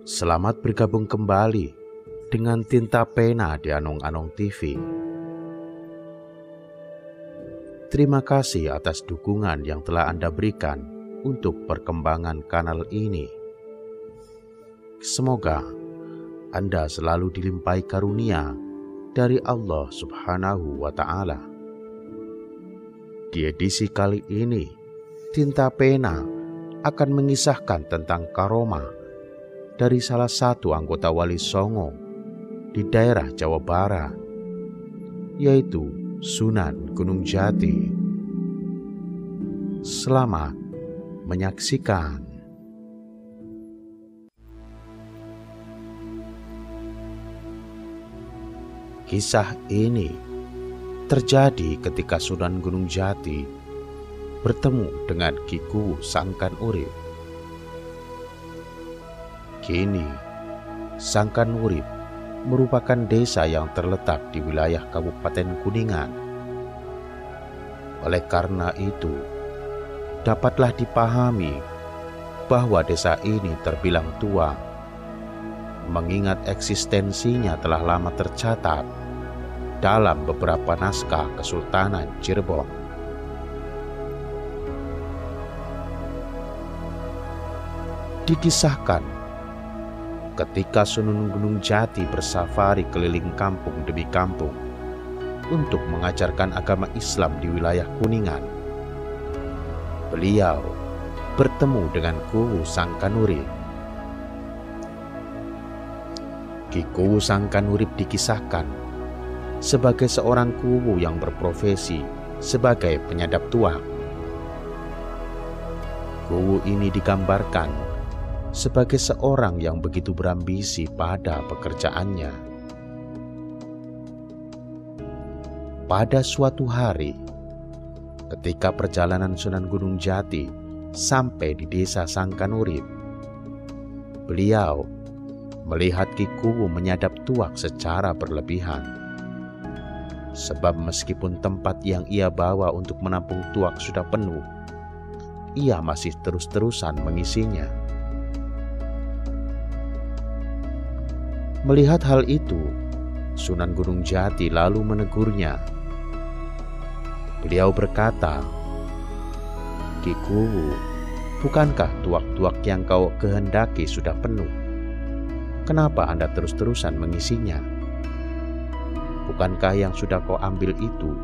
Selamat bergabung kembali dengan Tinta Pena di Anong-Anong TV. Terima kasih atas dukungan yang telah Anda berikan untuk perkembangan kanal ini. Semoga Anda selalu dilimpahi karunia dari Allah Subhanahu wa Ta'ala. Di edisi kali ini, Tinta Pena akan mengisahkan tentang karomah dari salah satu anggota Wali Songo di daerah Jawa Barat, yaitu Sunan Gunung Jati. Selamat menyaksikan. Kisah ini terjadi ketika Sunan Gunung Jati bertemu dengan Ki Kuwu Sangkan Urip. Kini, Sangkan Urip merupakan desa yang terletak di wilayah Kabupaten Kuningan. Oleh karena itu, dapatlah dipahami bahwa desa ini terbilang tua, mengingat eksistensinya telah lama tercatat dalam beberapa naskah Kesultanan Cirebon. Dikisahkan ketika Sunan Gunung Jati bersafari keliling kampung demi kampung untuk mengajarkan agama Islam di wilayah Kuningan, beliau bertemu dengan Kuwu Sangkan Urip. Ki Kuwu Sangkan Urip dikisahkan sebagai seorang kuwu yang berprofesi sebagai penyadap tuak. Kuwu ini digambarkan sebagai seorang yang begitu berambisi pada pekerjaannya. Pada suatu hari, ketika perjalanan Sunan Gunung Jati sampai di desa Sangkan Urip, beliau melihat Ki Kuwu menyadap tuak secara berlebihan. Sebab meskipun tempat yang ia bawa untuk menampung tuak sudah penuh, ia masih terus-terusan mengisinya. Melihat hal itu, Sunan Gunung Jati lalu menegurnya. Beliau berkata, "Ki Kuwu, bukankah tuak-tuak yang kau kehendaki sudah penuh? Kenapa Anda terus-terusan mengisinya? Bukankah yang sudah kau ambil itu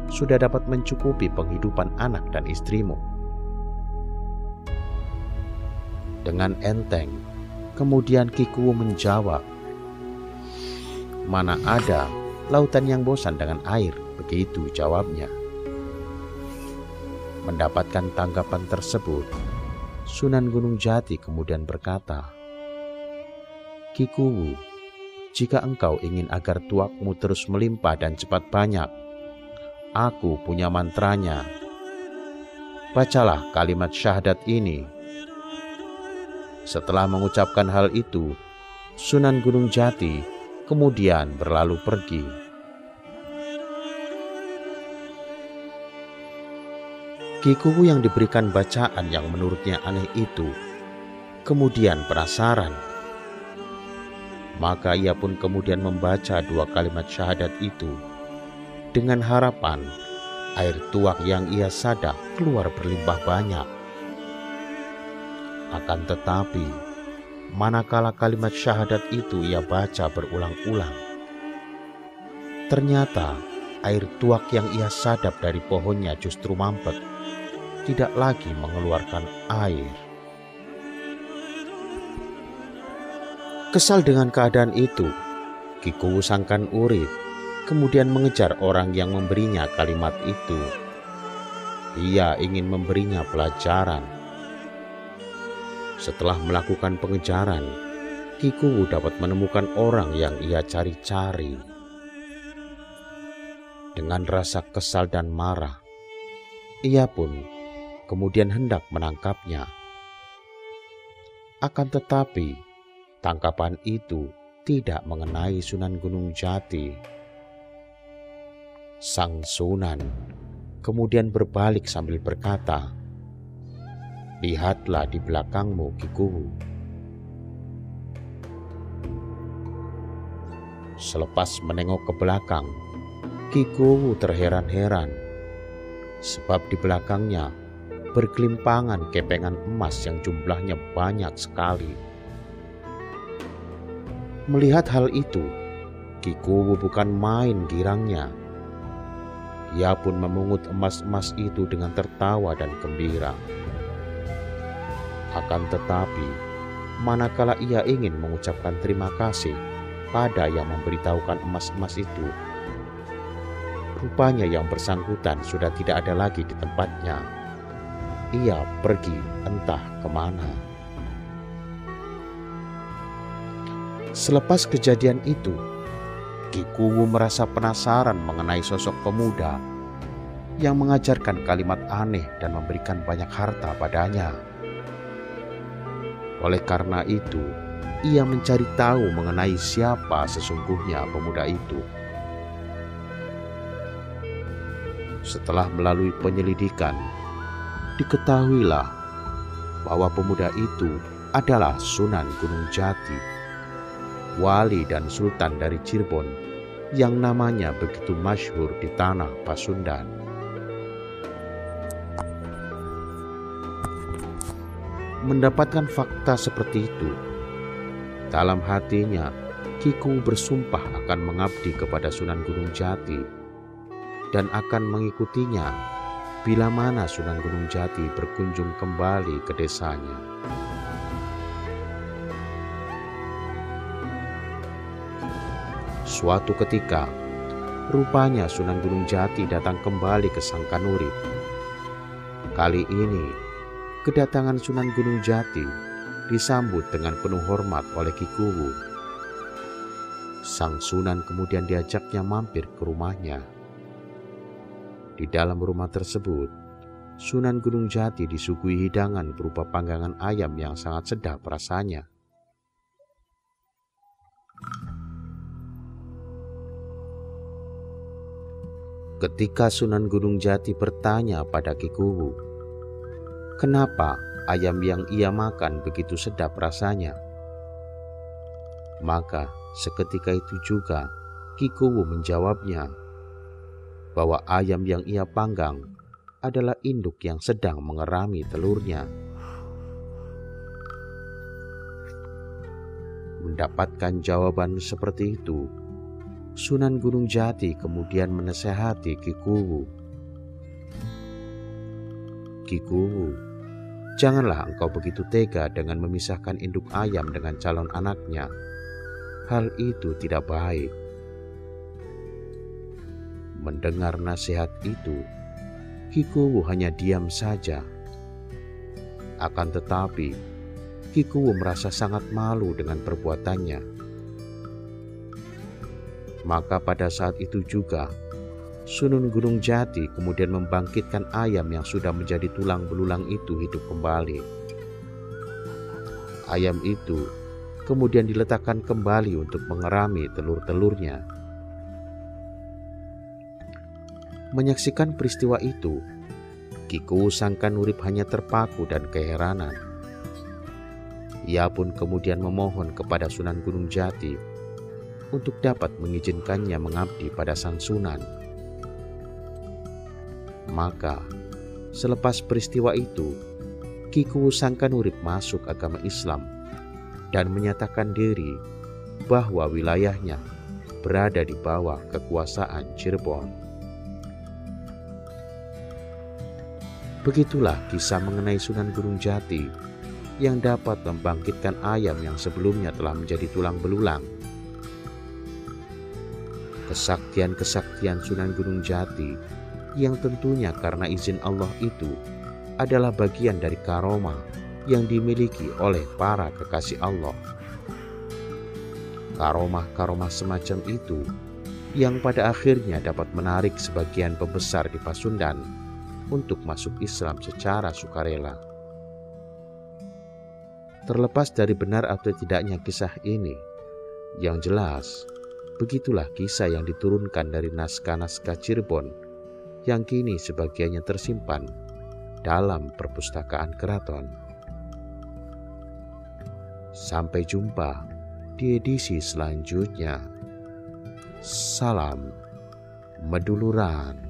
sudah dapat mencukupi penghidupan anak dan istrimu?" Dengan enteng, kemudian Ki Kuwu menjawab, "Mana ada lautan yang bosan dengan air," begitu jawabnya. Mendapatkan tanggapan tersebut, Sunan Gunung Jati kemudian berkata, "Ki Kuwu, jika engkau ingin agar tuakmu terus melimpah dan cepat banyak, aku punya mantranya. Bacalah kalimat syahadat ini." Setelah mengucapkan hal itu, Sunan Gunung Jati kemudian berlalu pergi. Ki Kuwu yang diberikan bacaan yang menurutnya aneh itu kemudian penasaran. Maka ia pun kemudian membaca 2 kalimat syahadat itu dengan harapan air tuak yang ia sadap keluar berlimpah banyak. Akan tetapi, manakala kalimat syahadat itu ia baca berulang-ulang, ternyata air tuak yang ia sadap dari pohonnya justru mampet, tidak lagi mengeluarkan air. Kesal dengan keadaan itu, Ki Kuwu Sangkan Urip kemudian mengejar orang yang memberinya kalimat itu. Ia ingin memberinya pelajaran. Setelah melakukan pengejaran, Ki Kuwu dapat menemukan orang yang ia cari-cari. Dengan rasa kesal dan marah, ia pun kemudian hendak menangkapnya. Akan tetapi, tangkapan itu tidak mengenai Sunan Gunung Jati. Sang Sunan kemudian berbalik sambil berkata, "Lihatlah di belakangmu, Ki Kuwu." Selepas menengok ke belakang, Ki Kuwu terheran-heran, sebab di belakangnya bergelimpangan kepengan emas yang jumlahnya banyak sekali. Melihat hal itu, Ki Kuwu bukan main girangnya. Ia pun memungut emas-emas itu dengan tertawa dan gembira. Akan tetapi, manakala ia ingin mengucapkan terima kasih pada yang memberitahukan emas-emas itu, rupanya yang bersangkutan sudah tidak ada lagi di tempatnya. Ia pergi entah kemana. Selepas kejadian itu, Ki Kuwu merasa penasaran mengenai sosok pemuda yang mengajarkan kalimat aneh dan memberikan banyak harta padanya. Oleh karena itu, ia mencari tahu mengenai siapa sesungguhnya pemuda itu. Setelah melalui penyelidikan, diketahuilah bahwa pemuda itu adalah Sunan Gunung Jati, wali dan sultan dari Cirebon yang namanya begitu masyhur di tanah Pasundan. Mendapatkan fakta seperti itu, dalam hatinya Ki Kuwu bersumpah akan mengabdi kepada Sunan Gunung Jati dan akan mengikutinya bila mana Sunan Gunung Jati berkunjung kembali ke desanya. Suatu ketika, rupanya Sunan Gunung Jati datang kembali ke Sangkanurip. Kali ini, kedatangan Sunan Gunung Jati disambut dengan penuh hormat oleh Ki Kuwu. Sang Sunan kemudian diajaknya mampir ke rumahnya. Di dalam rumah tersebut, Sunan Gunung Jati disuguhi hidangan berupa panggangan ayam yang sangat sedap rasanya. Ketika Sunan Gunung Jati bertanya pada Ki Kuwu, kenapa ayam yang ia makan begitu sedap rasanya, maka seketika itu juga Ki Kuwu menjawabnya bahwa ayam yang ia panggang adalah induk yang sedang mengerami telurnya. Mendapatkan jawaban seperti itu, Sunan Gunung Jati kemudian menasehati Ki Kuwu. "Ki Kuwu, janganlah engkau begitu tega dengan memisahkan induk ayam dengan calon anaknya. Hal itu tidak baik." Mendengar nasihat itu, Ki Kuwu hanya diam saja. Akan tetapi, Ki Kuwu merasa sangat malu dengan perbuatannya. Maka pada saat itu juga, Sunan Gunung Jati kemudian membangkitkan ayam yang sudah menjadi tulang belulang itu hidup kembali. Ayam itu kemudian diletakkan kembali untuk mengerami telur-telurnya. Menyaksikan peristiwa itu, Ki Kuwu Sangkanurip hanya terpaku dan keheranan. Ia pun kemudian memohon kepada Sunan Gunung Jati untuk dapat mengizinkannya mengabdi pada Sang Sunan. Maka, selepas peristiwa itu, Ki Kuwu Sangkanurip masuk agama Islam dan menyatakan diri bahwa wilayahnya berada di bawah kekuasaan Cirebon. Begitulah kisah mengenai Sunan Gunung Jati yang dapat membangkitkan ayam yang sebelumnya telah menjadi tulang belulang. Kesaktian-kesaktian Sunan Gunung Jati yang tentunya karena izin Allah itu adalah bagian dari karomah yang dimiliki oleh para kekasih Allah. Karomah-karomah semacam itu yang pada akhirnya dapat menarik sebagian pembesar di Pasundan untuk masuk Islam secara sukarela. Terlepas dari benar atau tidaknya kisah ini, yang jelas begitulah kisah yang diturunkan dari naskah-naskah Cirebon yang kini sebagiannya tersimpan dalam perpustakaan keraton. Sampai jumpa di edisi selanjutnya. Salam Meduluran.